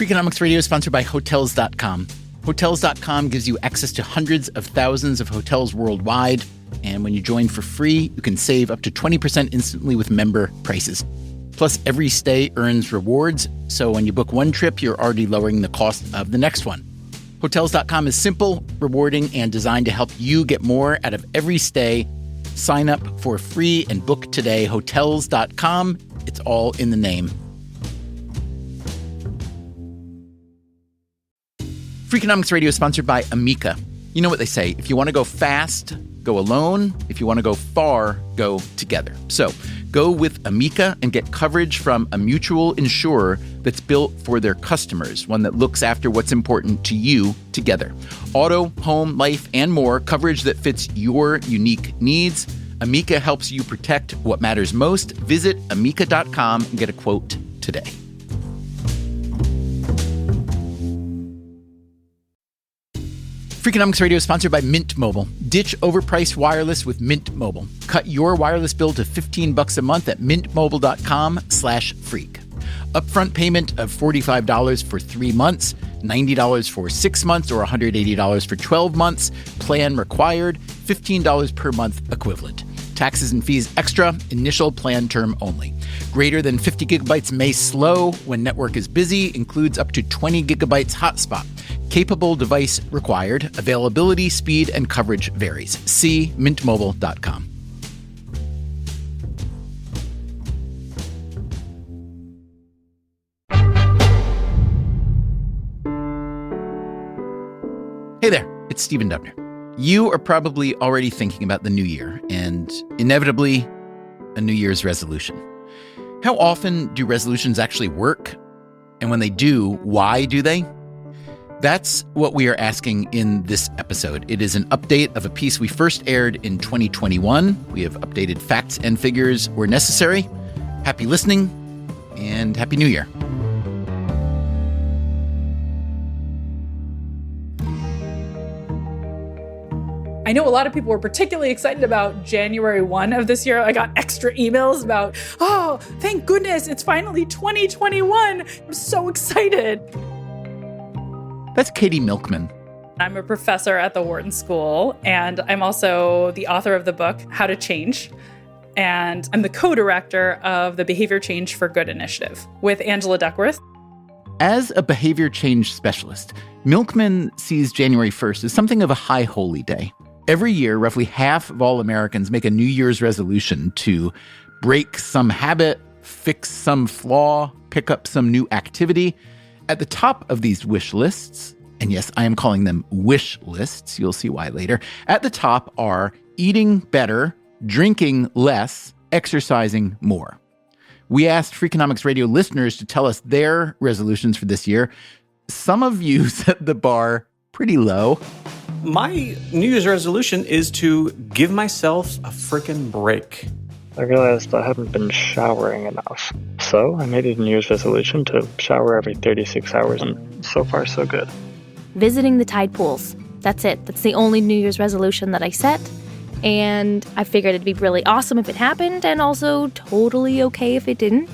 Freakonomics Radio is sponsored by Hotels.com. Hotels.com gives you access to hundreds of thousands of hotels worldwide. And when you join for free, you can save up to 20% instantly with member prices. Plus, every stay earns rewards. So when you book one trip, you're already lowering the cost of the next one. Hotels.com is simple, rewarding, and designed to help you get more out of every stay. Sign up for free and book today. Hotels.com. It's all in the name. Freakonomics Radio is sponsored by Amica. You know what they say, if you want to go fast, go alone. If you want to go far, go together. So go with Amica and get coverage from a mutual insurer that's built for their customers, one that looks after what's important to you together. Auto, home, life, and more, coverage that fits your unique needs. Amica helps you protect what matters most. Visit amica.com and get a quote today. Freakonomics Radio is sponsored by Mint Mobile. Ditch overpriced wireless with Mint Mobile. Cut your wireless bill to $15 a month at mintmobile.com/freak. Upfront payment of $45 for 3 months, $90 for 6 months, or $180 for 12 months. Plan required, $15 per month equivalent. Taxes and fees extra, initial plan term only. Greater than 50 gigabytes may slow when network is busy, includes up to 20 gigabytes hotspot. Capable device required. Availability, speed, and coverage varies. See mintmobile.com. Hey there, it's Stephen Dubner. You are probably already thinking about the new year and inevitably a New Year's resolution. How often do resolutions actually work? And when they do, why do they? That's what we are asking in this episode. It is an update of a piece we first aired in 2021. We have updated facts and figures where necessary. Happy listening and Happy New Year. I know a lot of people were particularly excited about January 1 of this year. I got extra emails about, oh, thank goodness, it's finally 2021. I'm so excited. That's Katie Milkman. I'm a professor at the Wharton School, and I'm also the author of the book, How to Change. And I'm the co-director of the Behavior Change for Good initiative with Angela Duckworth. As a behavior change specialist, Milkman sees January 1st as something of a high holy day. Every year, roughly half of all Americans make a New Year's resolution to break some habit, fix some flaw, pick up some new activity. At the top of these wish lists, and yes, I am calling them wish lists, you'll see why later, at the top are eating better, drinking less, exercising more. We asked Freakonomics Radio listeners to tell us their resolutions for this year. Some of you set the bar pretty low. My New Year's resolution is to give myself a frickin' break. I realized I hadn't been showering enough. So I made a New Year's resolution to shower every 36 hours, and so far so good. Visiting the tide pools. That's it. That's the only New Year's resolution that I set. And I figured it'd be really awesome if it happened, and also totally okay if it didn't.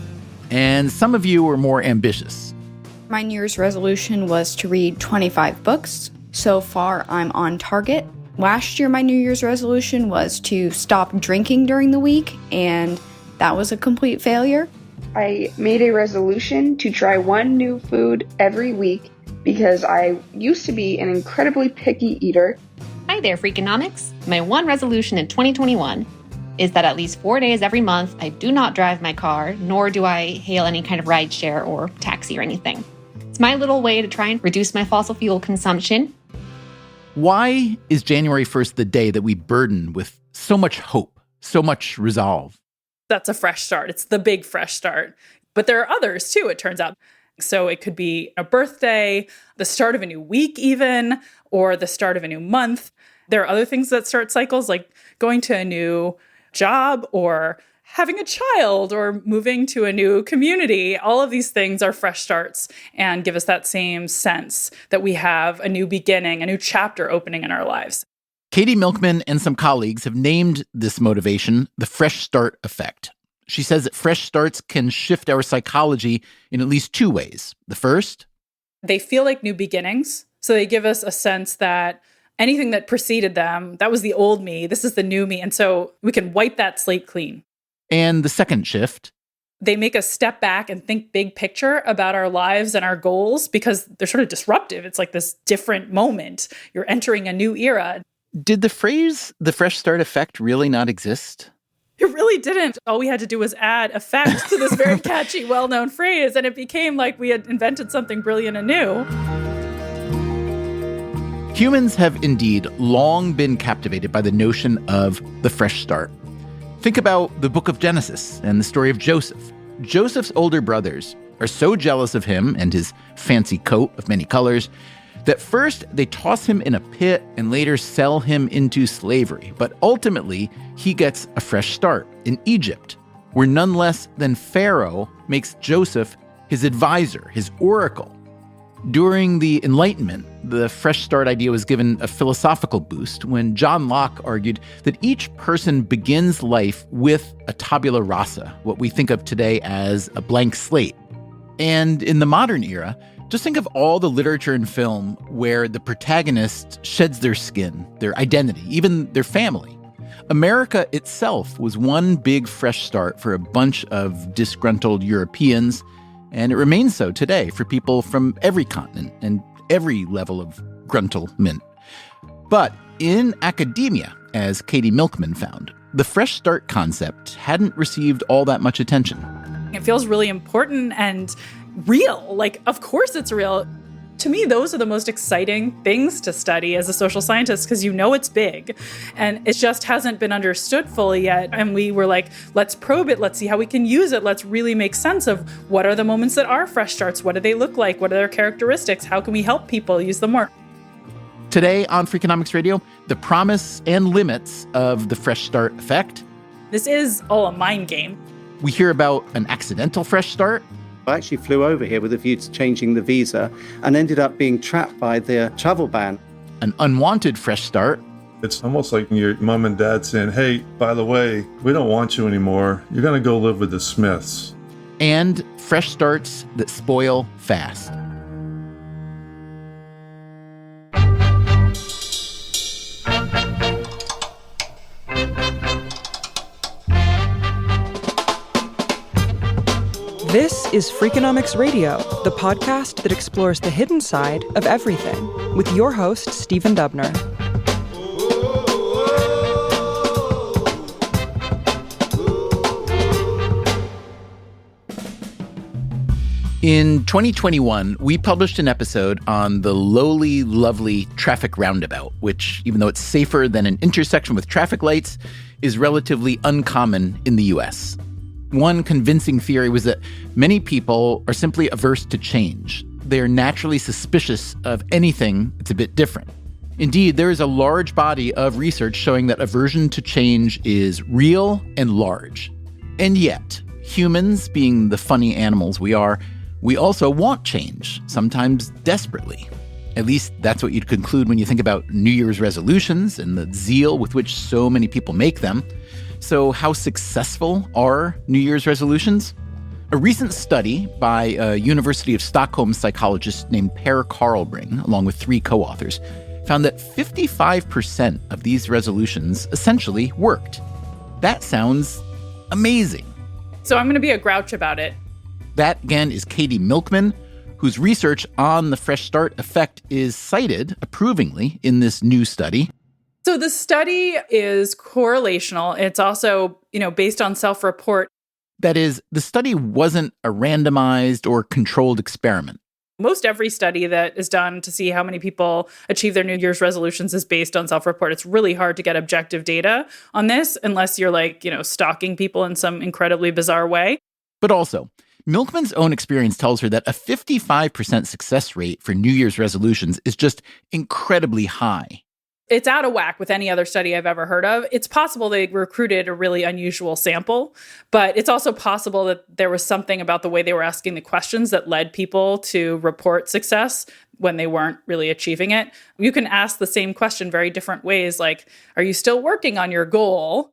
And some of you were more ambitious. My New Year's resolution was to read 25 books. So far, I'm on target. Last year, my New Year's resolution was to stop drinking during the week, and that was a complete failure. I made a resolution to try one new food every week because I used to be an incredibly picky eater. Hi there, Freakonomics. My one resolution in 2021 is that at least 4 days every month, I do not drive my car, nor do I hail any kind of rideshare or taxi or anything. It's my little way to try and reduce my fossil fuel consumption. Why is January 1st the day that we burden with so much hope, so much resolve? That's a fresh start. It's the big fresh start. But there are others too, it turns out. So it could be a birthday, the start of a new week even, or the start of a new month. There are other things that start cycles, like going to a new job or having a child or moving to a new community. All of these things are fresh starts and give us that same sense that we have a new beginning, a new chapter opening in our lives. Katie Milkman and some colleagues have named this motivation the fresh start effect. She says that fresh starts can shift our psychology in at least two ways. The first, They feel like new beginnings. So they give us a sense that anything that preceded them, that was the old me, this is the new me. And so we can wipe that slate clean. And the second shift, they make us step back and think big picture about our lives and our goals because they're sort of disruptive. It's like this different moment. You're entering a new era. did the phrase the fresh start effect really not exist? It really didn't. All we had to do was add effect to this very catchy, well-known phrase, and it became like we had invented something brilliant and new. Humans have indeed long been captivated by the notion of the fresh start. Think about the book of Genesis and the story of Joseph. Joseph's older brothers are so jealous of him and his fancy coat of many colors that first they toss him in a pit and later sell him into slavery. But ultimately, he gets a fresh start in Egypt, where none less than Pharaoh makes Joseph his advisor, his oracle. During the Enlightenment, the fresh start idea was given a philosophical boost when John Locke argued that each person begins life with a tabula rasa, what we think of today as a blank slate. And in the modern era, just think of all the literature and film where the protagonist sheds their skin, their identity, even their family. America itself was one big fresh start for a bunch of disgruntled Europeans, and it remains so today for people from every continent and every level of gruntlement. But in academia, as Katie Milkman found, the fresh start concept hadn't received all that much attention. It feels really important and real. Like, of course it's real. To me, those are the most exciting things to study as a social scientist because you know it's big and it just hasn't been understood fully yet. And we were like, let's probe it. Let's see how we can use it. Let's really make sense of what are the moments that are fresh starts? What do they look like? What are their characteristics? How can we help people use them more? Today on Freakonomics Radio, the promise and limits of the fresh start effect. This is all a mind game. We hear about an accidental fresh start. I actually flew over here with a view to changing the visa and ended up being trapped by the travel ban. An unwanted fresh start. It's almost like your mom and dad saying, hey, by the way, we don't want you anymore. You're going to go live with the Smiths. And fresh starts that spoil fast. This is Freakonomics Radio, the podcast that explores the hidden side of everything, with your host, Stephen Dubner. In 2021, we published an episode on the lowly, lovely traffic roundabout, which, even though it's safer than an intersection with traffic lights, is relatively uncommon in the U.S. One convincing theory was that many people are simply averse to change. They are naturally suspicious of anything that's a bit different. Indeed, there is a large body of research showing that aversion to change is real and large. And yet, humans, being the funny animals we are, we also want change, sometimes desperately. At least that's what you'd conclude when you think about New Year's resolutions and the zeal with which so many people make them. So how successful are New Year's resolutions? A recent study by a University of Stockholm psychologist named Per Karlbring, along with 3 co-authors, found that 55% of these resolutions essentially worked. That sounds amazing. So I'm going to be a grouch about it. That, again, is Katie Milkman, whose research on the fresh start effect is cited approvingly in this new study. So the study is correlational. It's also, based on self-report. That is, the study wasn't a randomized or controlled experiment. Most every study that is done to see how many people achieve their New Year's resolutions is based on self-report. It's really hard to get objective data on this unless you're stalking people in some incredibly bizarre way. But also, Milkman's own experience tells her that a 55% success rate for New Year's resolutions is just incredibly high. It's out of whack with any other study I've ever heard of. It's possible they recruited a really unusual sample, but it's also possible that there was something about the way they were asking the questions that led people to report success when they weren't really achieving it. You can ask the same question very different ways, like, are you still working on your goal?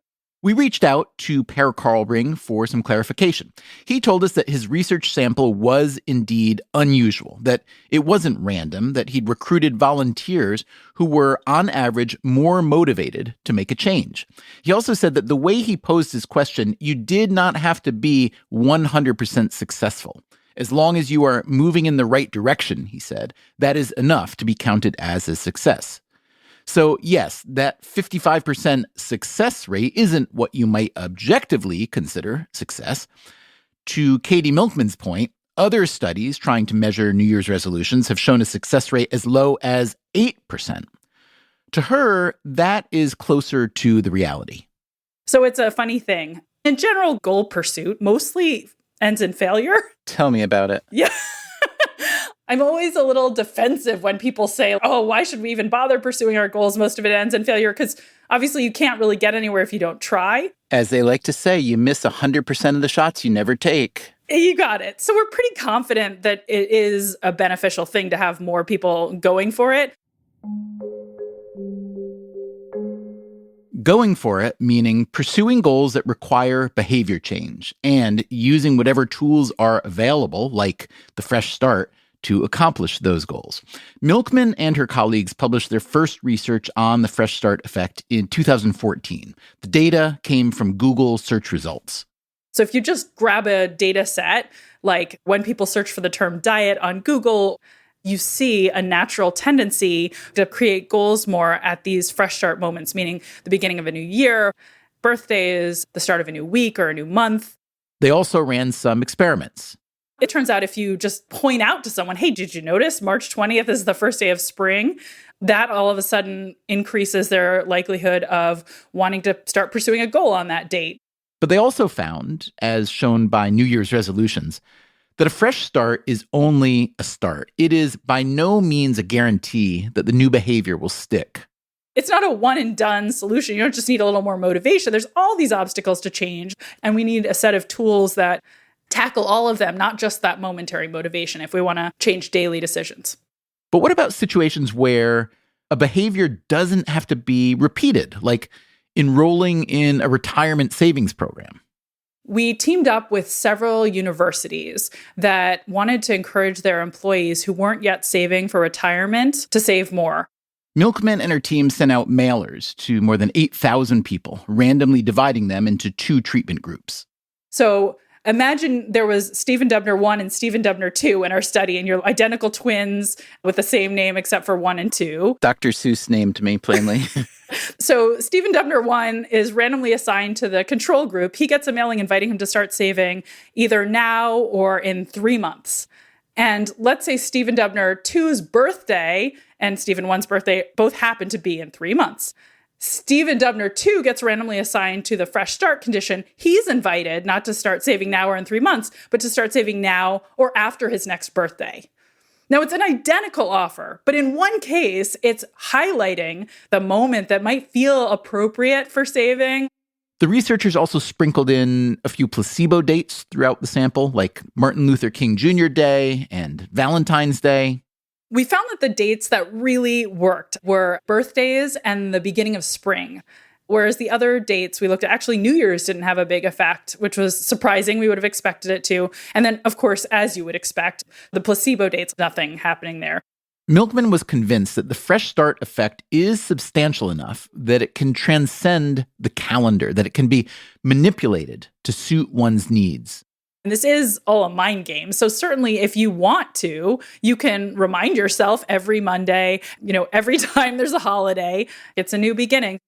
We reached out to Per Karlbring for some clarification. He told us that his research sample was indeed unusual, that it wasn't random, that he'd recruited volunteers who were, on average, more motivated to make a change. He also said that the way he posed his question, you did not have to be 100% successful. As long as you are moving in the right direction, he said, that is enough to be counted as a success. So yes, that 55% success rate isn't what you might objectively consider success. To Katie Milkman's point, other studies trying to measure New Year's resolutions have shown a success rate as low as 8%. To her, that is closer to the reality. So it's a funny thing. In general, goal pursuit mostly ends in failure. Tell me about it. Yeah. I'm always a little defensive when people say, oh, why should we even bother pursuing our goals? Most of it ends in failure, because obviously you can't really get anywhere if you don't try. As they like to say, you miss 100% of the shots you never take. You got it. So we're pretty confident that it is a beneficial thing to have more people going for it. Going for it, meaning pursuing goals that require behavior change and using whatever tools are available, like the Fresh Start, to accomplish those goals. Milkman and her colleagues published their first research on the Fresh Start effect in 2014. The data came from Google search results. So if you just grab a data set, like when people search for the term diet on Google, you see a natural tendency to create goals more at these fresh start moments, meaning the beginning of a new year, birthdays, the start of a new week or a new month. They also ran some experiments. It turns out if you just point out to someone, hey, did you notice March 20th is the first day of spring? That all of a sudden increases their likelihood of wanting to start pursuing a goal on that date. But they also found, as shown by New Year's resolutions, that a fresh start is only a start. It is by no means a guarantee that the new behavior will stick. It's not a one and done solution. You don't just need a little more motivation. There's all these obstacles to change, and we need a set of tools that tackle all of them, not just that momentary motivation if we want to change daily decisions. But what about situations where a behavior doesn't have to be repeated, like enrolling in a retirement savings program? We teamed up with several universities that wanted to encourage their employees who weren't yet saving for retirement to save more. Milkman and her team sent out mailers to more than 8,000 people, randomly dividing them into 2 treatment groups. So imagine there was Stephen Dubner 1 and Stephen Dubner 2 in our study, and you're identical twins with the same name except for 1 and 2. Dr. Seuss named me, plainly. So Stephen Dubner 1 is randomly assigned to the control group. He gets a mailing inviting him to start saving either now or in 3 months. And let's say Stephen Dubner 2's birthday and Stephen 1's birthday both happen to be in 3 months. Stephen Dubner 2 gets randomly assigned to the Fresh Start condition. He's invited not to start saving now or in 3 months, but to start saving now or after his next birthday. Now, it's an identical offer, but in one case, it's highlighting the moment that might feel appropriate for saving. The researchers also sprinkled in a few placebo dates throughout the sample, like Martin Luther King Jr. Day and Valentine's Day. We found that the dates that really worked were birthdays and the beginning of spring. Whereas the other dates we looked at, actually New Year's didn't have a big effect, which was surprising. We would have expected it to. And then, of course, as you would expect, the placebo dates, nothing happening there. Milkman was convinced that the Fresh Start effect is substantial enough that it can transcend the calendar, that it can be manipulated to suit one's needs. And this is all a mind game. So certainly if you want to, you can remind yourself every Monday, every time there's a holiday, it's a new beginning.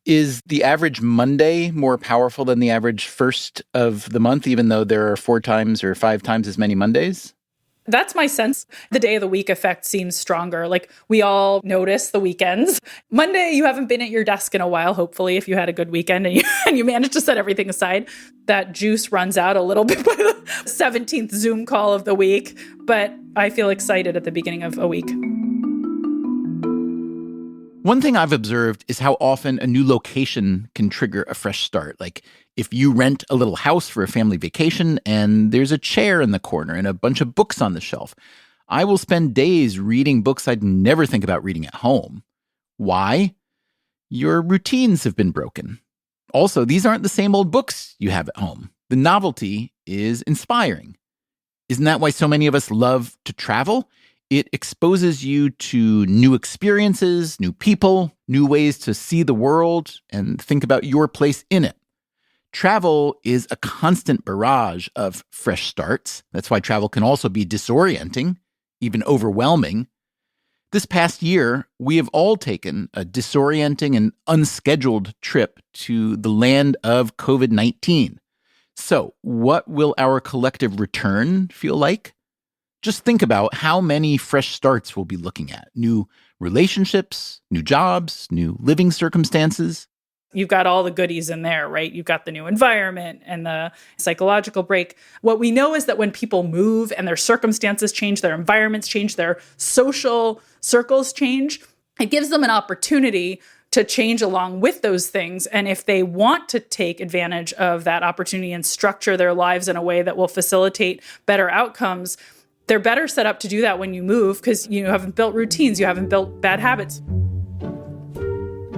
Is the average Monday more powerful than the average first of the month, even though there are 4 times or 5 times as many Mondays? That's my sense. The day of the week effect seems stronger. Like we all notice the weekends. Monday, you haven't been at your desk in a while, hopefully, if you had a good weekend and you managed to set everything aside. That juice runs out a little bit by the 17th Zoom call of the week. But I feel excited at the beginning of a week. One thing I've observed is how often a new location can trigger a fresh start. Like if you rent a little house for a family vacation and there's a chair in the corner and a bunch of books on the shelf, I will spend days reading books I'd never think about reading at home. Why? Your routines have been broken. Also, these aren't the same old books you have at home. The novelty is inspiring. Isn't that why so many of us love to travel? It exposes you to new experiences, new people, new ways to see the world and think about your place in it. Travel is a constant barrage of fresh starts. That's why travel can also be disorienting, even overwhelming. This past year, we have all taken a disorienting and unscheduled trip to the land of COVID-19. So, what will our collective return feel like? Just think about how many fresh starts we'll be looking at. New relationships, new jobs, new living circumstances. You've got all the goodies in there, right? You've got the new environment and the psychological break. What we know is that when people move and their circumstances change, their environments change, their social circles change, it gives them an opportunity to change along with those things. And if they want to take advantage of that opportunity and structure their lives in a way that will facilitate better outcomes, they're better set up to do that when you move because you haven't built routines, you haven't built bad habits.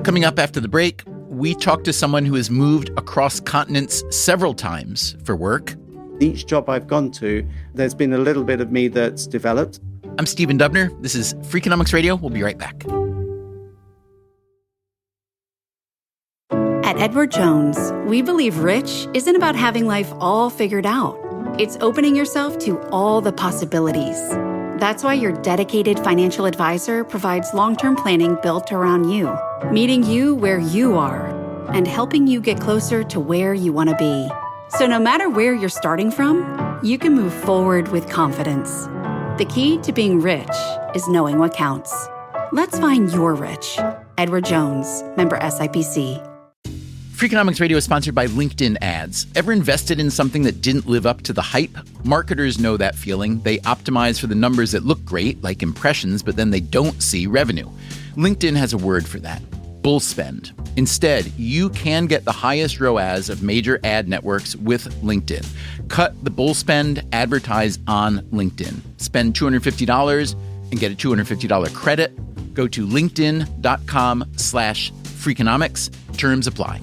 Coming up after the break, we talk to someone who has moved across continents several times for work. Each job I've gone to, there's been a little bit of me that's developed. I'm Stephen Dubner. This is Freakonomics Radio. We'll be right back. At Edward Jones, we believe rich isn't about having life all figured out. It's opening yourself to all the possibilities. That's why your dedicated financial advisor provides long-term planning built around you, meeting you where you are, and helping you get closer to where you want to be. So no matter where you're starting from, you can move forward with confidence. The key to being rich is knowing what counts. Let's find your rich. Edward Jones, member SIPC. Freakonomics Radio is sponsored by LinkedIn Ads. Ever invested in something that didn't live up to the hype? Marketers know that feeling. They optimize for the numbers that look great, like impressions, but then they don't see revenue. LinkedIn has a word for that: bull spend. Instead, you can get the highest ROAS of major ad networks with LinkedIn. Cut the bull spend, advertise on LinkedIn. Spend $250 and get a $250 credit. Go to linkedin.com/Freakonomics. Terms apply.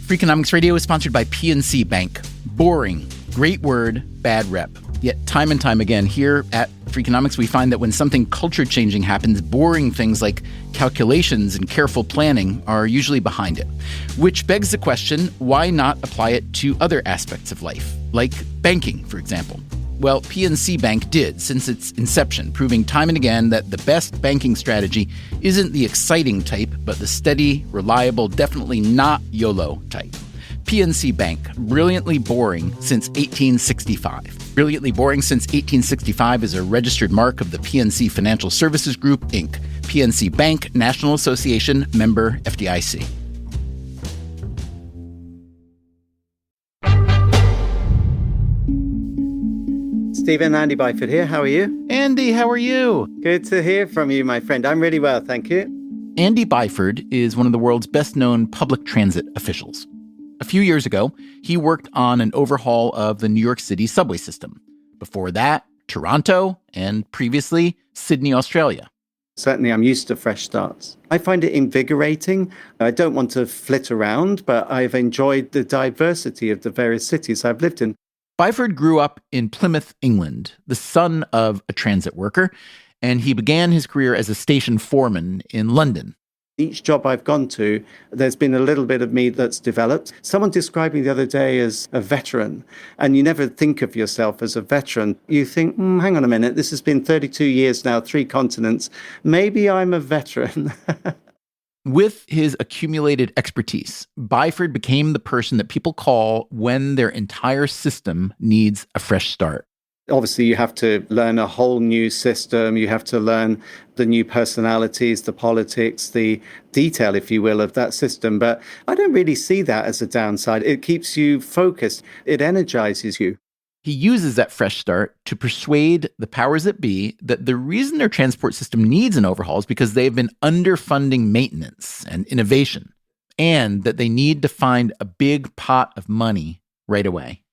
Freakonomics Radio is sponsored by PNC Bank. Boring, great word, bad rep. Yet time and time again here at Freakonomics, we find that when something culture-changing happens, boring things like calculations and careful planning are usually behind it. Which begs the question, why not apply it to other aspects of life, like banking, for example? Well, PNC Bank did since its inception, proving time and again that the best banking strategy isn't the exciting type, but the steady, reliable, definitely not YOLO type. PNC Bank, brilliantly boring since 1865. Brilliantly boring since 1865 is a registered mark of the PNC Financial Services Group, Inc. PNC Bank, National Association, member FDIC. Stephen, Andy Byford here. How are you? Andy, how are you? Good to hear from you, my friend. I'm really well, thank you. Andy Byford is one of the world's best-known public transit officials. A few years ago, he worked on an overhaul of the New York City subway system. Before that, Toronto, and previously, Sydney, Australia. Certainly, I'm used to fresh starts. I find it invigorating. I don't want to flit around, but I've enjoyed the diversity of the various cities I've lived in. Byford grew up in Plymouth, England, the son of a transit worker, and he began his career as a station foreman in London. Each job I've gone to, there's been a little bit of me that's developed. Someone described me the other day as a veteran, and you never think of yourself as a veteran. You think, hang on a minute, this has been 32 years now, 3 continents. Maybe I'm a veteran. With his accumulated expertise, Byford became the person that people call when their entire system needs a fresh start. Obviously, you have to learn a whole new system. You have to learn the new personalities, the politics, the detail, if you will, of that system. But I don't really see that as a downside. It keeps you focused. It energizes you. He uses that fresh start to persuade the powers that be that the reason their transport system needs an overhaul is because they've been underfunding maintenance and innovation, and that they need to find a big pot of money right away.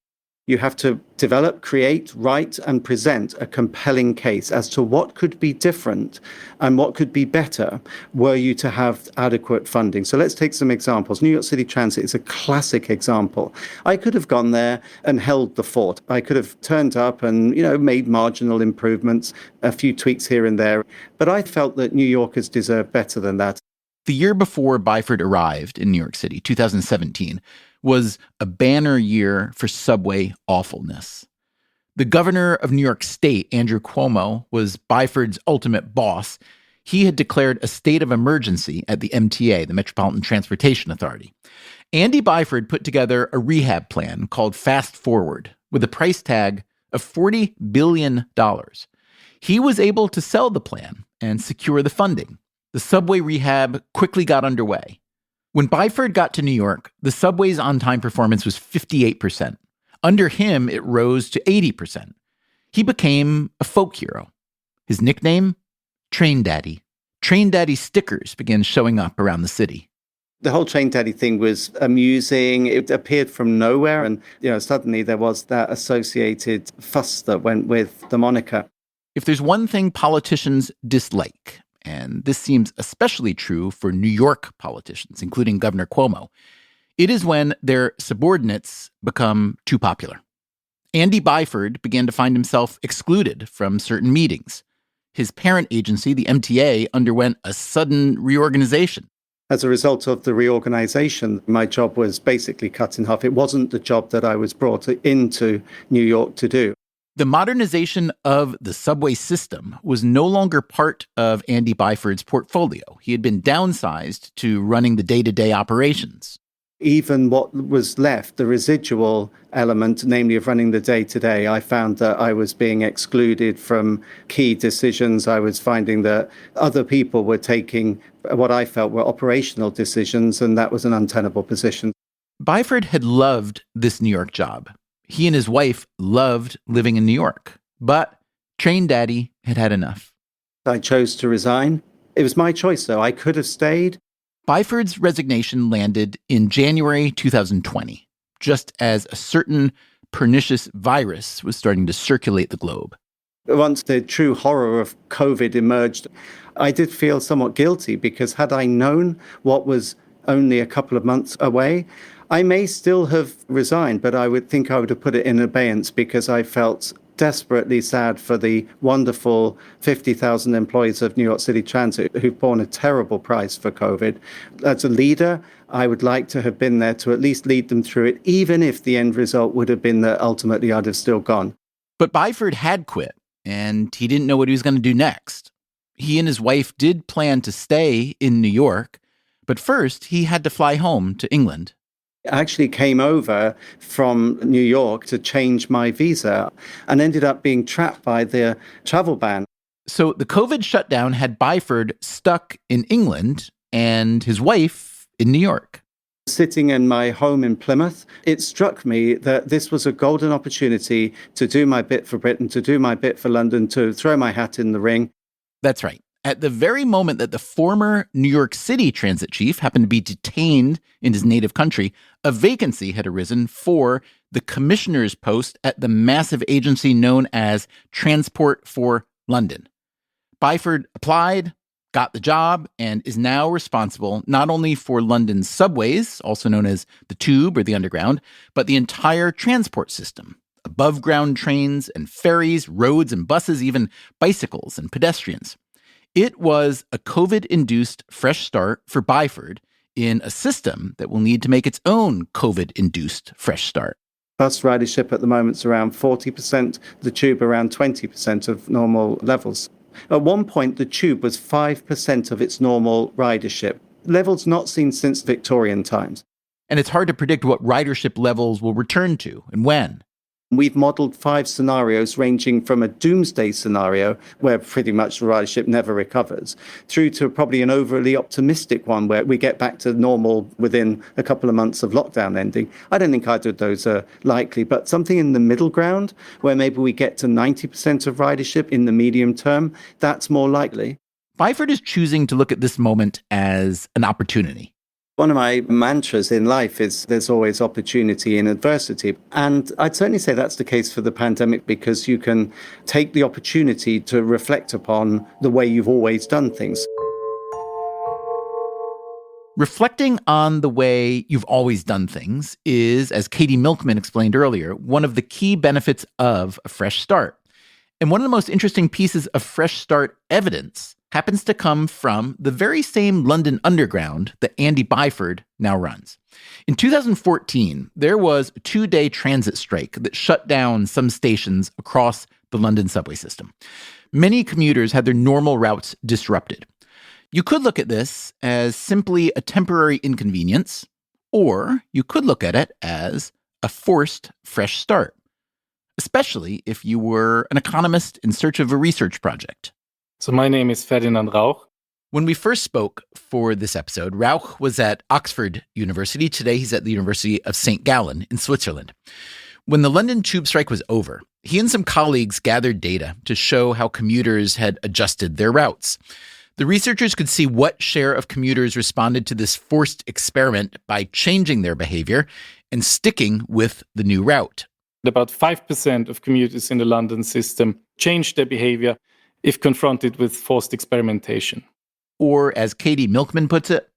You have to develop, create, write, and present a compelling case as to what could be different and what could be better were you to have adequate funding. So let's take some examples. New York City Transit is a classic example. I could have gone there and held the fort. I could have turned up and, made marginal improvements, a few tweaks here and there. But I felt that New Yorkers deserve better than that. The year before Byford arrived in New York City, 2017, was a banner year for subway awfulness. The governor of New York State, Andrew Cuomo, was Byford's ultimate boss. He had declared a state of emergency at the MTA, the Metropolitan Transportation Authority. Andy Byford put together a rehab plan called Fast Forward with a price tag of $40 billion. He was able to sell the plan and secure the funding. The subway rehab quickly got underway. When Byford got to New York, the subway's on-time performance was 58%. Under him, it rose to 80%. He became a folk hero. His nickname? Train Daddy. Train Daddy stickers began showing up around the city. The whole Train Daddy thing was amusing. It appeared from nowhere. And, suddenly there was that associated fuss that went with the moniker. If there's one thing politicians dislike, and this seems especially true for New York politicians, including Governor Cuomo, it is when their subordinates become too popular. Andy Byford began to find himself excluded from certain meetings. His parent agency, the MTA, underwent a sudden reorganization. As a result of the reorganization, my job was basically cut in half. It wasn't the job that I was brought into New York to do. The modernization of the subway system was no longer part of Andy Byford's portfolio. He had been downsized to running the day-to-day operations. Even what was left, the residual element, namely of running the day-to-day, I found that I was being excluded from key decisions. I was finding that other people were taking what I felt were operational decisions, and that was an untenable position. Byford had loved this New York job. He and his wife loved living in New York, but Train Daddy had had enough. I chose to resign. It was my choice, though. I could have stayed. Byford's resignation landed in January 2020, just as a certain pernicious virus was starting to circulate the globe. Once the true horror of COVID emerged, I did feel somewhat guilty because had I known what was only a couple of months away, I may still have resigned, but I would think I would have put it in abeyance because I felt desperately sad for the wonderful 50,000 employees of New York City Transit who've borne a terrible price for COVID. As a leader, I would like to have been there to at least lead them through it, even if the end result would have been that ultimately I'd have still gone. But Byford had quit, and he didn't know what he was going to do next. He and his wife did plan to stay in New York, but first he had to fly home to England. I actually came over from New York to change my visa and ended up being trapped by the travel ban. So the COVID shutdown had Byford stuck in England and his wife in New York. Sitting in my home in Plymouth, it struck me that this was a golden opportunity to do my bit for Britain, to do my bit for London, to throw my hat in the ring. That's right. At the very moment that the former New York City transit chief happened to be detained in his native country, a vacancy had arisen for the commissioner's post at the massive agency known as Transport for London. Byford applied, got the job, and is now responsible not only for London's subways, also known as the Tube or the Underground, but the entire transport system. Above-ground trains and ferries, roads and buses, even bicycles and pedestrians. It was a COVID-induced fresh start for Byford in a system that will need to make its own COVID-induced fresh start. Bus ridership at the moment is around 40%, the Tube around 20% of normal levels. At one point, the Tube was 5% of its normal ridership, levels not seen since Victorian times. And it's hard to predict what ridership levels will return to and when. We've modeled 5 scenarios ranging from a doomsday scenario where pretty much the ridership never recovers through to probably an overly optimistic one where we get back to normal within a couple of months of lockdown ending. I don't think either of those are likely, but something in the middle ground where maybe we get to 90% of ridership in the medium term, that's more likely. Byford is choosing to look at this moment as an opportunity. One of my mantras in life is there's always opportunity in adversity. And I'd certainly say that's the case for the pandemic, because you can take the opportunity to reflect upon the way you've always done things. Reflecting on the way you've always done things is, as Katie Milkman explained earlier, one of the key benefits of a fresh start. And one of the most interesting pieces of fresh start evidence happens to come from the very same London Underground that Andy Byford now runs. In 2014, there was a 2-day transit strike that shut down some stations across the London subway system. Many commuters had their normal routes disrupted. You could look at this as simply a temporary inconvenience, or you could look at it as a forced fresh start, especially if you were an economist in search of a research project. So my name is Ferdinand Rauch. When we first spoke for this episode, Rauch was at Oxford University. Today, he's at the University of St. Gallen in Switzerland. When the London tube strike was over, he and some colleagues gathered data to show how commuters had adjusted their routes. The researchers could see what share of commuters responded to this forced experiment by changing their behavior and sticking with the new route. About 5% of commuters in the London system changed their behavior if confronted with forced experimentation. Or, as Katie Milkman puts it,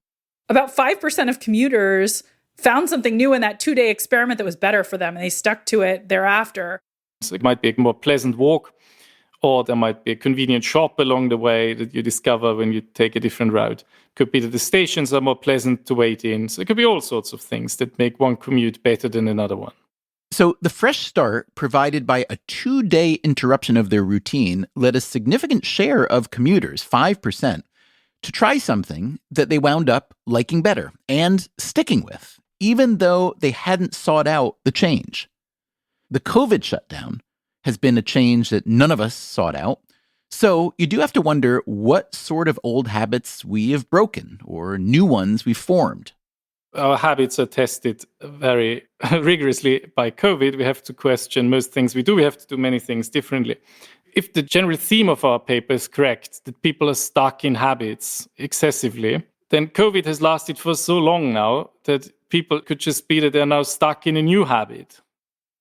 about 5% of commuters found something new in that 2-day experiment that was better for them, and they stuck to it thereafter. So it might be a more pleasant walk, or there might be a convenient shop along the way that you discover when you take a different route. It could be that the stations are more pleasant to wait in. So it could be all sorts of things that make one commute better than another one. So the fresh start provided by a 2-day interruption of their routine led a significant share of commuters, 5%, to try something that they wound up liking better and sticking with, even though they hadn't sought out the change. The COVID shutdown has been a change that none of us sought out. So you do have to wonder what sort of old habits we have broken or new ones we've formed. Our habits are tested very rigorously by COVID. We have to question most things we do. We have to do many things differently. If the general theme of our paper is correct, that people are stuck in habits excessively, then COVID has lasted for so long now that people could just be that they're now stuck in a new habit.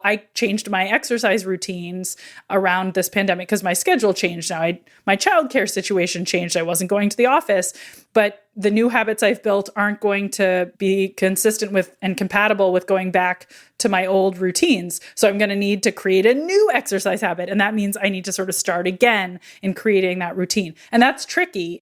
I changed my exercise routines around this pandemic because my schedule changed now. My childcare situation changed. I wasn't going to the office, but the new habits I've built aren't going to be consistent with and compatible with going back to my old routines. So I'm going to need to create a new exercise habit. And that means I need to sort of start again in creating that routine. And that's tricky.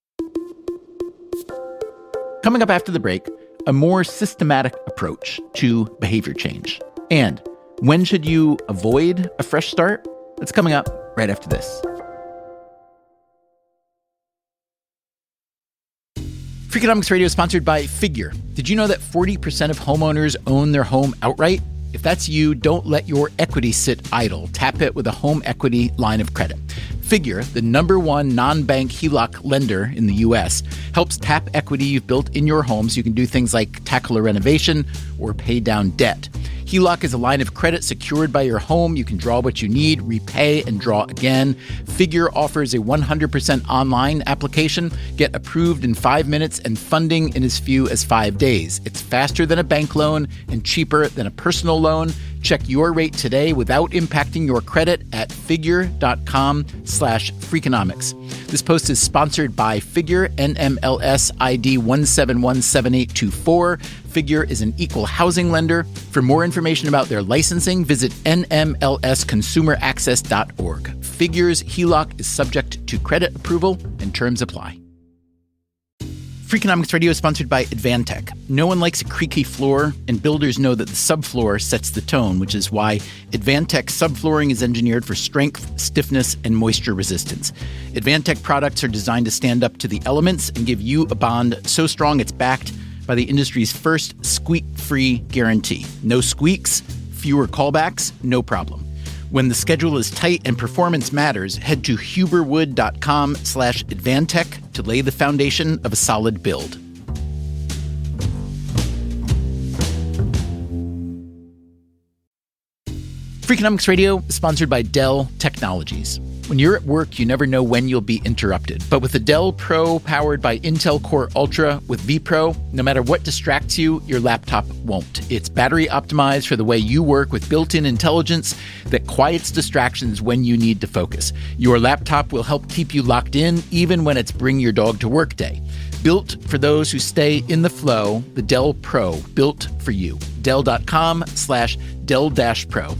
Coming up after the break, a more systematic approach to behavior change. And when should you avoid a fresh start? That's coming up right after this. Freakonomics Radio is sponsored by Figure. Did you know that 40% of homeowners own their home outright? If that's you, don't let your equity sit idle. Tap it with a home equity line of credit. Figure, the #1 non-bank HELOC lender in the U.S., helps tap equity you've built in your home so you can do things like tackle a renovation or pay down debt. HELOC is a line of credit secured by your home. You can draw what you need, repay, and draw again. Figure offers a 100% online application. Get approved in 5 minutes and funding in as few as 5 days. It's faster than a bank loan and cheaper than a personal loan. Check your rate today without impacting your credit at figure.com/Freakonomics. This post is sponsored by Figure, NMLS ID 1717824. Figure is an equal housing lender. For more information about their licensing, visit nmlsconsumeraccess.org. Figure's HELOC is subject to credit approval and terms apply. Freakonomics Radio is sponsored by Advantech. No one likes a creaky floor, and builders know that the subfloor sets the tone, which is why Advantech subflooring is engineered for strength, stiffness, and moisture resistance. Advantech products are designed to stand up to the elements and give you a bond so strong it's backed by the industry's first squeak-free guarantee. No squeaks, fewer callbacks, no problem. When the schedule is tight and performance matters, head to huberwood.com/Advantech to lay the foundation of a solid build. Freakonomics Radio is sponsored by Dell Technologies. When you're at work, you never know when you'll be interrupted. But with the Dell Pro powered by Intel Core Ultra with vPro, no matter what distracts you, your laptop won't. It's battery optimized for the way you work with built-in intelligence that quiets distractions when you need to focus. Your laptop will help keep you locked in even when it's bring your dog to work day. Built for those who stay in the flow, the Dell Pro, built for you. Dell.com/Dell-Pro.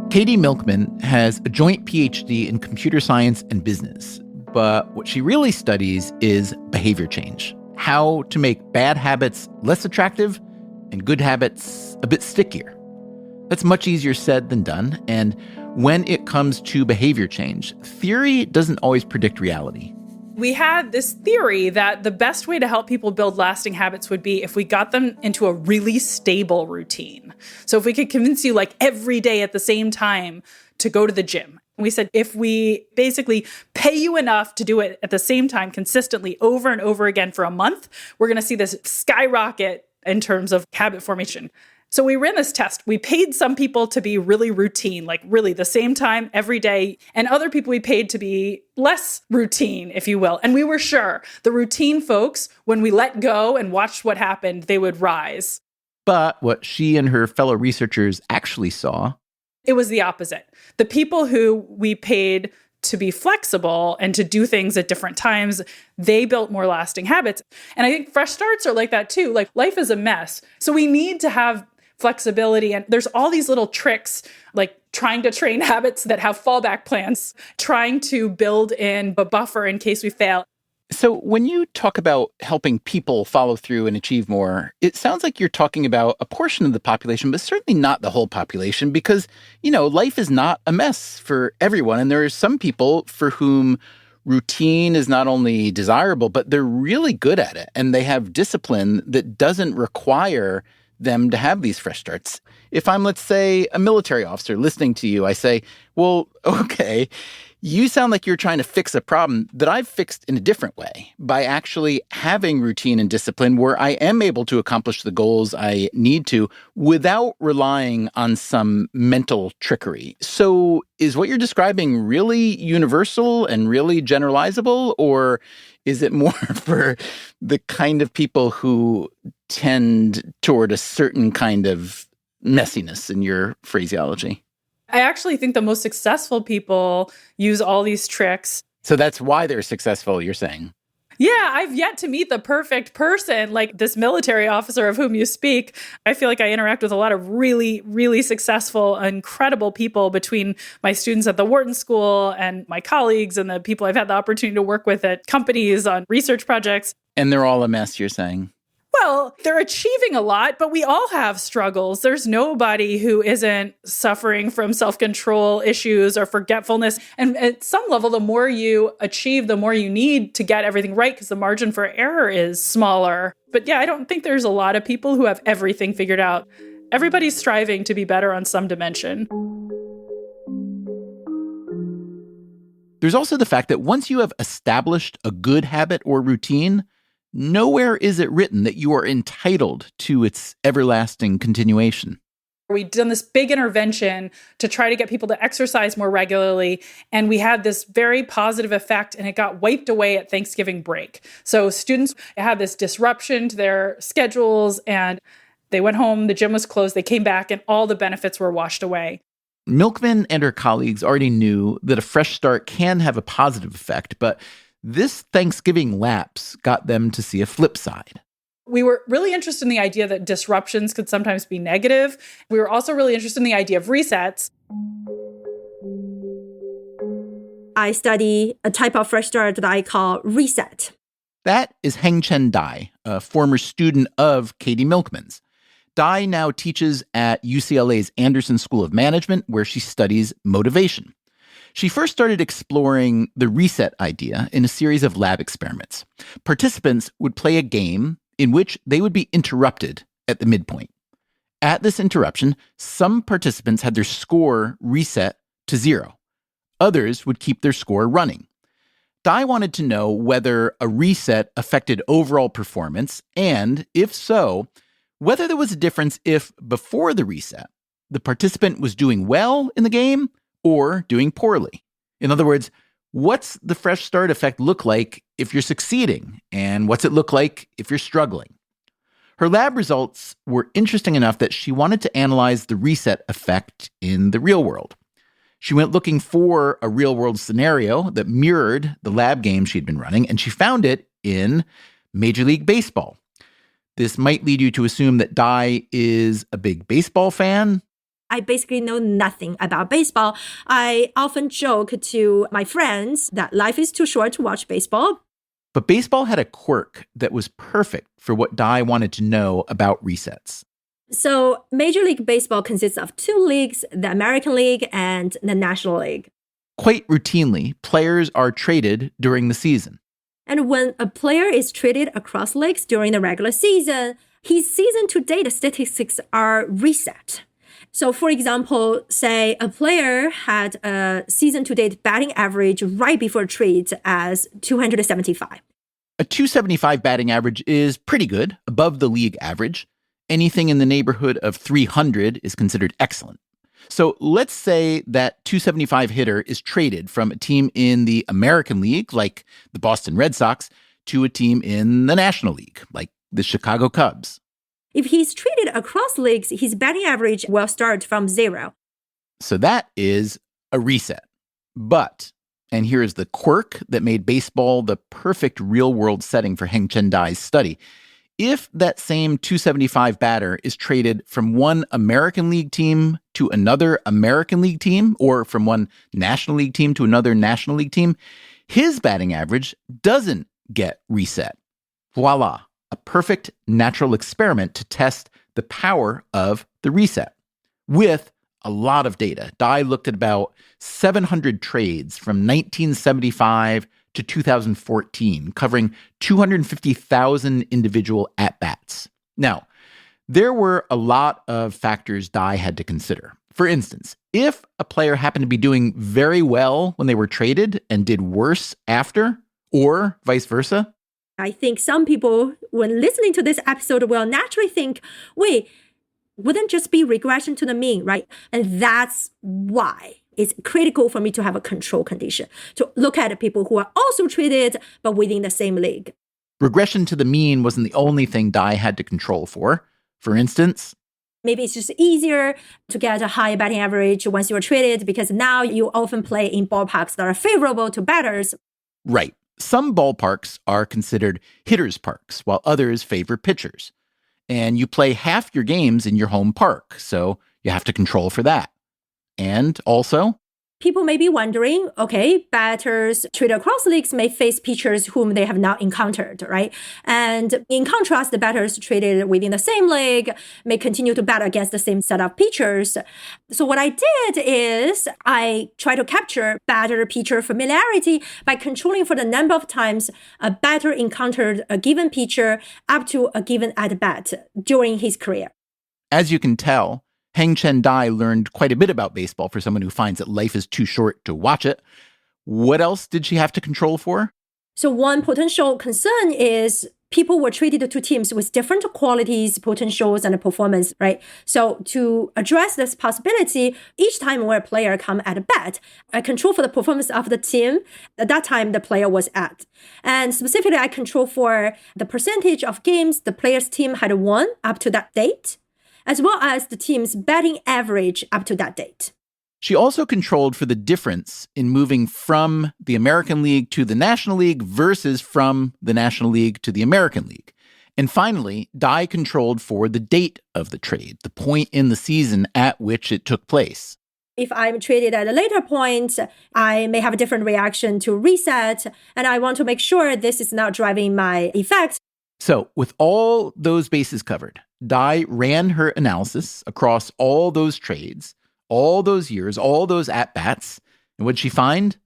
Katie Milkman has a joint PhD in computer science and business, but what she really studies is behavior change, how to make bad habits less attractive and good habits a bit stickier. That's much easier said than done, and when it comes to behavior change, theory doesn't always predict reality. We had this theory that the best way to help people build lasting habits would be if we got them into a really stable routine. So if we could convince you like every day at the same time to go to the gym. We said if we basically pay you enough to do it at the same time consistently over and over again for a month, we're going to see this skyrocket in terms of habit formation. So we ran this test. We paid some people to be really routine, like really the same time every day. And other people we paid to be less routine, if you will. And we were sure the routine folks, when we let go and watched what happened, they would rise. But what she and her fellow researchers actually saw, it was the opposite. The people who we paid to be flexible and to do things at different times, they built more lasting habits. And I think fresh starts are like that too. Like life is a mess. So we need to have flexibility. And there's all these little tricks, like trying to train habits that have fallback plans, trying to build in a buffer in case we fail. So when you talk about helping people follow through and achieve more, it sounds like you're talking about a portion of the population, but certainly not the whole population because, you know, life is not a mess for everyone. And there are some people for whom routine is not only desirable, but they're really good at it. And they have discipline that doesn't require them to have these fresh starts. If I'm, let's say, a military officer listening to you, I say, well, okay, you sound like you're trying to fix a problem that I've fixed in a different way by actually having routine and discipline where I am able to accomplish the goals I need to without relying on some mental trickery. So is what you're describing really universal and really generalizable, or is it more for the kind of people who tend toward a certain kind of messiness in your phraseology? I actually think the most successful people use all these tricks. So that's why they're successful, you're saying? Yeah, I've yet to meet the perfect person like this military officer of whom you speak. I feel like I interact with a lot of really, really successful, incredible people between my students at the Wharton School and my colleagues and the people I've had the opportunity to work with at companies on research projects. And they're all a mess, you're saying? Well, they're achieving a lot, but we all have struggles. There's nobody who isn't suffering from self-control issues or forgetfulness. And at some level, the more you achieve, the more you need to get everything right because the margin for error is smaller. But yeah, I don't think there's a lot of people who have everything figured out. Everybody's striving to be better on some dimension. There's also the fact that once you have established a good habit or routine, nowhere is it written that you are entitled to its everlasting continuation. We'd done this big intervention to try to get people to exercise more regularly, and we had this very positive effect, and it got wiped away at Thanksgiving break. So students had this disruption to their schedules, and they went home, the gym was closed, they came back, and all the benefits were washed away. Milkman and her colleagues already knew that a fresh start can have a positive effect, but this Thanksgiving lapse got them to see a flip side. We were really interested in the idea that disruptions could sometimes be negative. We were also really interested in the idea of resets. I study a type of fresh start that I call reset. That is Heng-Chen Dai, a former student of Katie Milkman's. Dai now teaches at UCLA's Anderson School of Management, where she studies motivation. She first started exploring the reset idea in a series of lab experiments. Participants would play a game in which they would be interrupted at the midpoint. At this interruption, some participants had their score reset to 0. Others would keep their score running. Dai wanted to know whether a reset affected overall performance, and if so, whether there was a difference if, before the reset, the participant was doing well in the game or doing poorly. In other words, what's the fresh start effect look like if you're succeeding, and what's it look like if you're struggling? Her lab results were interesting enough that she wanted to analyze the reset effect in the real world. She went looking for a real-world scenario that mirrored the lab game she'd been running, and she found it in Major League Baseball. This might lead you to assume that Dai is a big baseball fan. I basically know nothing about baseball. I often joke to my friends that life is too short to watch baseball. But baseball had a quirk that was perfect for what Dai wanted to know about resets. So Major League Baseball consists of two leagues, the American League and the National League. Quite routinely, players are traded during the season. And when a player is traded across leagues during the regular season, his season-to-date statistics are reset. So for example, say a player had a season-to-date batting average right before trade as 275. A 275 batting average is pretty good, above the league average. Anything in the neighborhood of 300 is considered excellent. So let's say that 275 hitter is traded from a team in the American League, like the Boston Red Sox, to a team in the National League, like the Chicago Cubs. If he's traded across leagues, his batting average will start from 0. So that is a reset. But, and here is the quirk that made baseball the perfect real-world setting for Heng-Chen Dai's study. If that same 275 batter is traded from one American League team to another American League team, or from one National League team to another National League team, his batting average doesn't get reset. Voila, a perfect natural experiment to test the power of the reset. With a lot of data, Dai looked at about 700 trades from 1975 to 2014, covering 250,000 individual at-bats. Now, there were a lot of factors Dai had to consider. For instance, if a player happened to be doing very well when they were traded and did worse after, or vice versa. I think some people, when listening to this episode, will naturally think, wait, wouldn't just be regression to the mean, right? And that's why it's critical for me to have a control condition, to look at people who are also traded, but within the same league. Regression to the mean wasn't the only thing Dai had to control for. For instance, maybe it's just easier to get a high batting average once you're traded because now you often play in ballparks that are favorable to batters. Right. Some ballparks are considered hitters' parks, while others favor pitchers. And you play half your games in your home park, so you have to control for that. And also, people may be wondering, okay, batters traded across leagues may face pitchers whom they have not encountered, right? And in contrast, the batters traded within the same league may continue to bat against the same set of pitchers. So what I did is I try to capture batter-pitcher familiarity by controlling for the number of times a batter encountered a given pitcher up to a given at-bat during his career. As you can tell, Heng-Chen Dai learned quite a bit about baseball for someone who finds that life is too short to watch it. What else did she have to control for? So one potential concern is people were traded to teams with different qualities, potentials, and performance, right? So to address this possibility, each time where a player come at a bat, I control for the performance of the team at that time the player was at. And specifically, I control for the percentage of games the player's team had won up to that date, as well as the team's batting average up to that date. She also controlled for the difference in moving from the American League to the National League versus from the National League to the American League. And finally, Dai controlled for the date of the trade, the point in the season at which it took place. If I'm traded at a later point, I may have a different reaction to reset, and I want to make sure this is not driving my effect. So with all those bases covered, Dai ran her analysis across all those trades, all those years, all those at-bats. And what'd she find?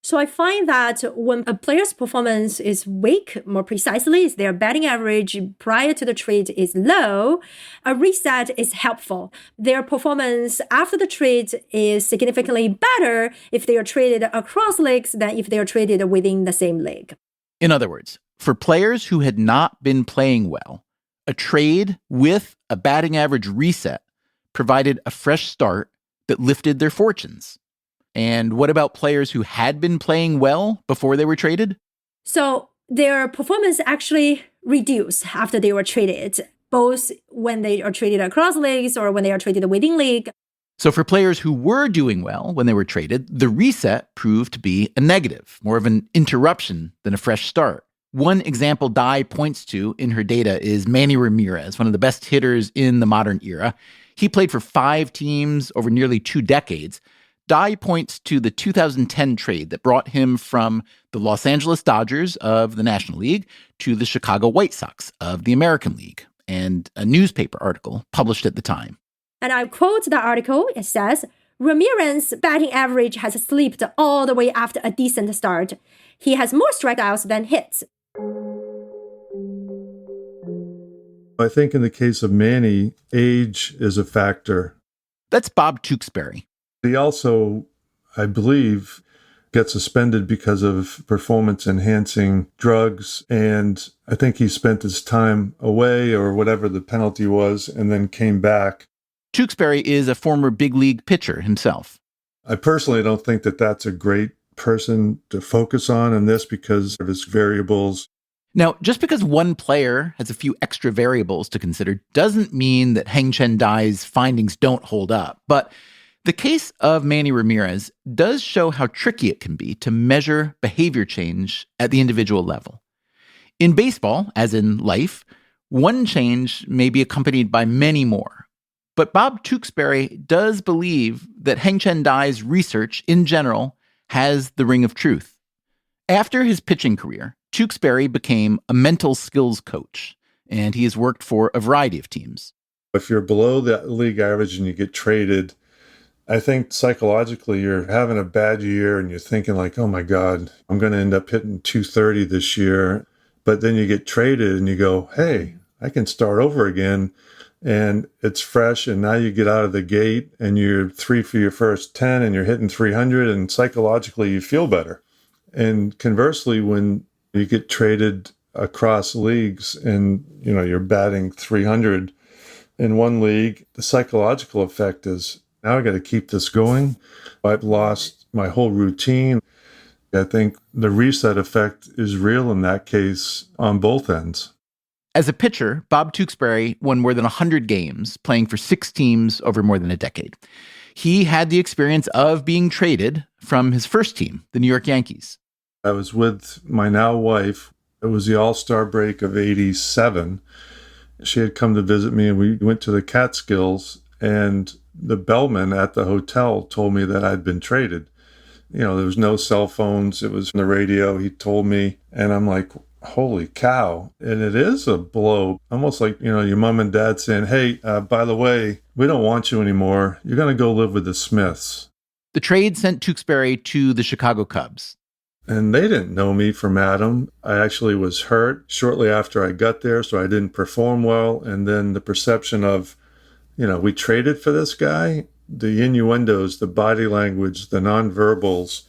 So I find that when a player's performance is weak, more precisely, is their batting average prior to the trade is low, a reset is helpful. Their performance after the trade is significantly better if they are traded across leagues than if they are traded within the same league. In other words, for players who had not been playing well, a trade with a batting average reset provided a fresh start that lifted their fortunes. And what about players who had been playing well before they were traded? So their performance actually reduced after they were traded, both when they are traded across leagues or when they are traded within league. So for players who were doing well when they were traded, the reset proved to be a negative, more of an interruption than a fresh start. One example Dai points to in her data is Manny Ramirez, one of the best hitters in the modern era. He played for 5 teams over nearly 2 decades. Dai points to the 2010 trade that brought him from the Los Angeles Dodgers of the National League to the Chicago White Sox of the American League, and a newspaper article published at the time. And I quote the article. It says, Ramirez's batting average has slipped all the way after a decent start. He has more strikeouts than hits. I think in the case of Manny, age is a factor. That's Bob Tewksbury. He also, I believe, got suspended because of performance-enhancing drugs, and I think he spent his time away or whatever the penalty was and then came back. Tewksbury is a former big league pitcher himself. I personally don't think that that's a great person to focus on in this because of his variables. Now, just because one player has a few extra variables to consider doesn't mean that Heng Chen Dai's findings don't hold up. But the case of Manny Ramirez does show how tricky it can be to measure behavior change at the individual level. In baseball, as in life, one change may be accompanied by many more. But Bob Tewksbury does believe that Heng Chen Dai's research in general has the ring of truth. After his pitching career, Tewksbury became a mental skills coach, and he has worked for a variety of teams. If you're below that league average and you get traded, I think psychologically you're having a bad year and you're thinking like, oh my God, I'm going to end up hitting 230 this year. But then you get traded and you go, hey, I can start over again. And it's fresh. And now you get out of the gate and you're 3 for your first 10 and you're hitting 300 and psychologically you feel better. And conversely, when you get traded across leagues and, you know, you're batting 300 in one league, the psychological effect is, now I got to keep this going. I've lost my whole routine. I think the reset effect is real in that case on both ends. As a pitcher, Bob Tewksbury won more than 100 games, playing for 6 teams over more than a decade. He had the experience of being traded from his first team, the New York Yankees. I was with my now wife. It was the All-Star break of '87. She had come to visit me and we went to the Catskills, and the bellman at the hotel told me that I'd been traded. You know, there was no cell phones. It was on the radio. He told me, and I'm like, holy cow. And it is a blow, almost like, you know, your mom and dad saying, hey, by the way, we don't want you anymore. You're going to go live with the Smiths. The trade sent Tewksbury to the Chicago Cubs. And they didn't know me from Adam. I actually was hurt shortly after I got there, so I didn't perform well. And then the perception of, you know, we traded for this guy, the innuendos, the body language, the nonverbals,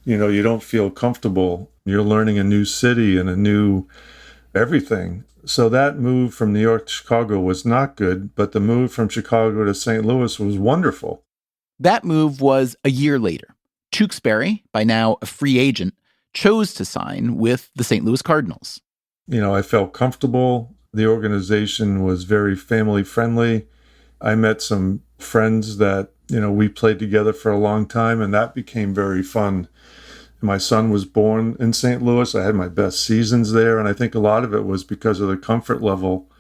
you know, you don't feel comfortable. You're learning a new city and a new everything. So that move from New York to Chicago was not good, but the move from Chicago to St. Louis was wonderful. That move was a year later. Tewksbury, by now a free agent, chose to sign with the St. Louis Cardinals. You know, I felt comfortable. The organization was very family friendly. I met some friends that, you know, we played together for a long time, and that became very fun. My son was born in St. Louis. I had my best seasons there, and I think a lot of it was because of the comfort level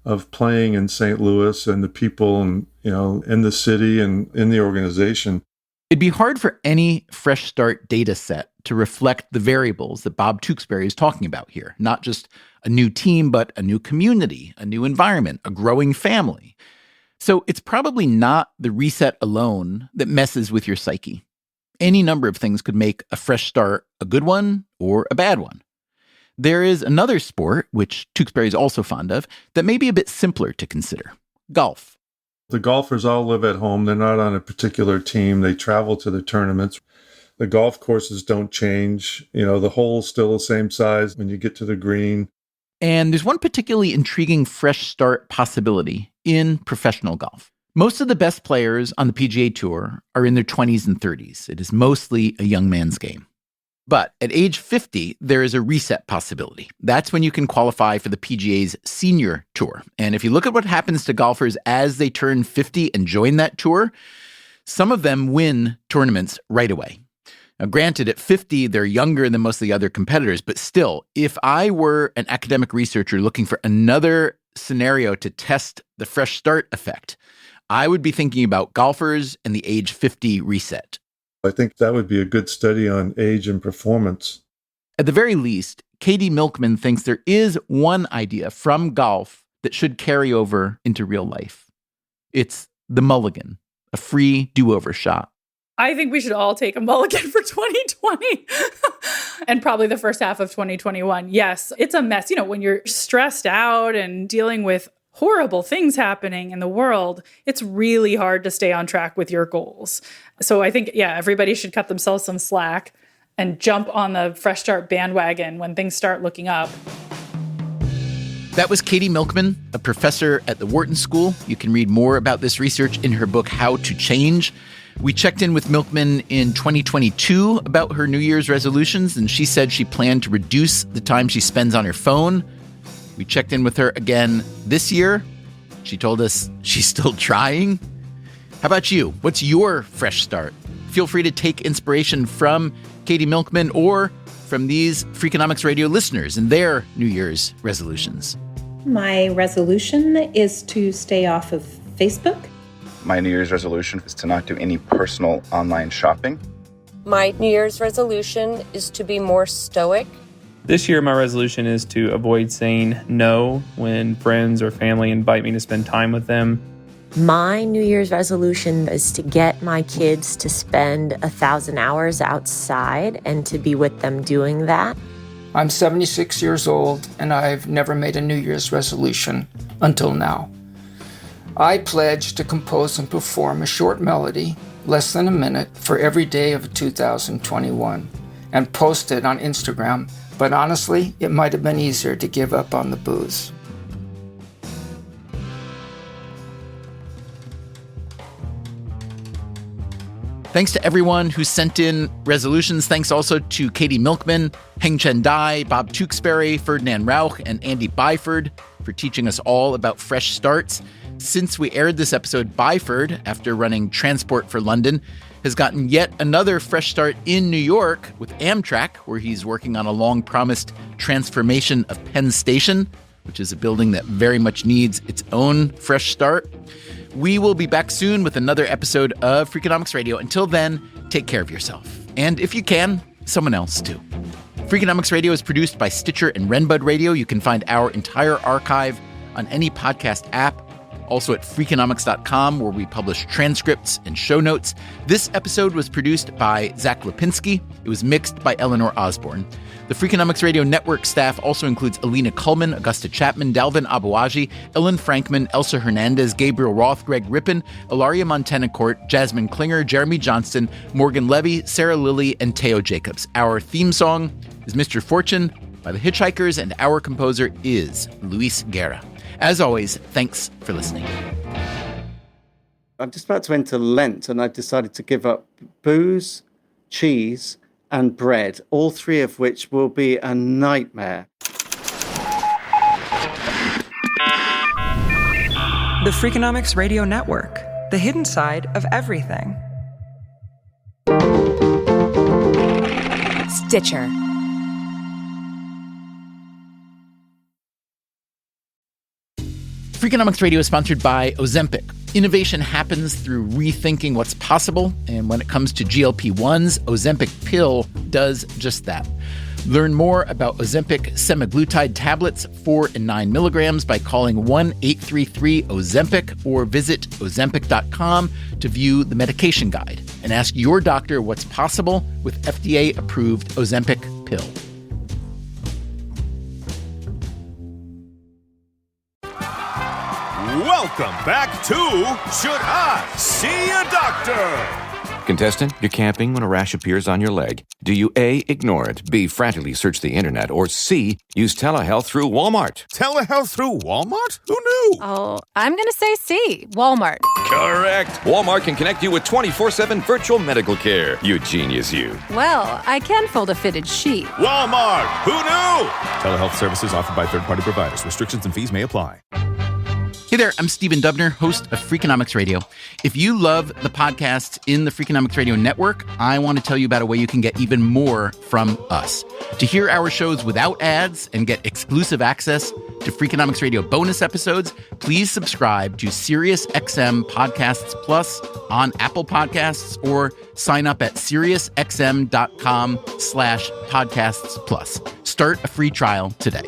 of playing in St. Louis and the people and, you know, in the city and in the organization. It'd be hard for any fresh start data set to reflect the variables that Bob Tewksbury is talking about here. Not just a new team, but a new community, a new environment, a growing family. So it's probably not the reset alone that messes with your psyche. Any number of things could make a fresh start a good one or a bad one. There is another sport, which Tewksbury is also fond of, that may be a bit simpler to consider: golf. The golfers all live at home. They're not on a particular team. They travel to the tournaments. The golf courses don't change. The hole's still the same size when you get to the green. And there's one particularly intriguing fresh start possibility in professional golf. Most of the best players on the PGA Tour are in their 20s and 30s. It is mostly a young man's game. But at age 50, there is a reset possibility. That's when you can qualify for the PGA's Senior Tour. And if you look at what happens to golfers as they turn 50 and join that tour, some of them win tournaments right away. Now, granted, at 50, they're younger than most of the other competitors, but still, if I were an academic researcher looking for another scenario to test the fresh start effect, I would be thinking about golfers and the age 50 reset. I think that would be a good study on age and performance. At the very least, Katie Milkman thinks there is one idea from golf that should carry over into real life. It's the mulligan, a free do-over shot. I think we should all take a mulligan for 2020 and probably the first half of 2021. Yes, it's a mess. When you're stressed out and dealing with horrible things happening in the world, it's really hard to stay on track with your goals. So I think, everybody should cut themselves some slack and jump on the fresh start bandwagon when things start looking up. That was Katie Milkman, a professor at the Wharton School. You can read more about this research in her book, How to Change. We checked in with Milkman in 2022 about her New Year's resolutions, and she said she planned to reduce the time she spends on her phone. We checked in with her again this year. She told us she's still trying. How about you? What's your fresh start? Feel free to take inspiration from Katie Milkman or from these Freakonomics Radio listeners and their New Year's resolutions. My resolution is to stay off of Facebook. My New Year's resolution is to not do any personal online shopping. My New Year's resolution is to be more stoic. This year, my resolution is to avoid saying no when friends or family invite me to spend time with them. My New Year's resolution is to get my kids to spend 1,000 hours outside and to be with them doing that. I'm 76 years old, and I've never made a New Year's resolution until now. I pledge to compose and perform a short melody, less than a minute, for every day of 2021, and post it on Instagram. But honestly, it might have been easier to give up on the booze. Thanks to everyone who sent in resolutions. Thanks also to Katie Milkman, Heng Chen Dai, Bob Tewksbury, Ferdinand Rauch, and Andy Byford for teaching us all about fresh starts. Since we aired this episode, Byford, after running Transport for London, has gotten yet another fresh start in New York with Amtrak, where he's working on a long-promised transformation of Penn Station, which is a building that very much needs its own fresh start. We will be back soon with another episode of Freakonomics Radio. Until then, take care of yourself. And if you can, someone else too. Freakonomics Radio is produced by Stitcher and Renbud Radio. You can find our entire archive on any podcast app. Also at Freakonomics.com, where we publish transcripts and show notes. This episode was produced by Zach Lipinski. It was mixed by Eleanor Osborne. The Freakonomics Radio Network staff also includes Alina Kuhlman, Augusta Chapman, Dalvin Abuaji, Ellen Frankman, Elsa Hernandez, Gabriel Roth, Greg Rippin, Ilaria Montanacourt, Jasmine Klinger, Jeremy Johnston, Morgan Levy, Sarah Lilly, and Teo Jacobs. Our theme song is Mr. Fortune by The Hitchhikers, and our composer is Luis Guerra. As always, thanks for listening. I'm just about to enter Lent, and I've decided to give up booze, cheese, and bread, all three of which will be a nightmare. The Freakonomics Radio Network, the hidden side of everything. Stitcher. Freakonomics Radio is sponsored by Ozempic. Innovation happens through rethinking what's possible, and when it comes to GLP-1s, Ozempic pill does just that. Learn more about Ozempic semaglutide tablets, 4 and 9 milligrams, by calling 1-833-OZEMPIC or visit Ozempic.com to view the medication guide and ask your doctor what's possible with FDA-approved Ozempic pill. Welcome back to Should I See a Doctor? Contestant, you're camping when a rash appears on your leg. Do you A, ignore it, B, frantically search the internet, or C, use telehealth through Walmart? Telehealth through Walmart? Who knew? Oh, I'm going to say C, Walmart. Correct. Walmart can connect you with 24/7 virtual medical care. You genius, you. Well, I can fold a fitted sheet. Walmart. Who knew? Telehealth services offered by third-party providers. Restrictions and fees may apply. Hey there, I'm Stephen Dubner, host of Freakonomics Radio. If you love the podcasts in the Freakonomics Radio network, I want to tell you about a way you can get even more from us. To hear our shows without ads and get exclusive access to Freakonomics Radio bonus episodes, please subscribe to SiriusXM Podcasts Plus on Apple Podcasts or sign up at SiriusXM.com/podcasts plus. Start a free trial today.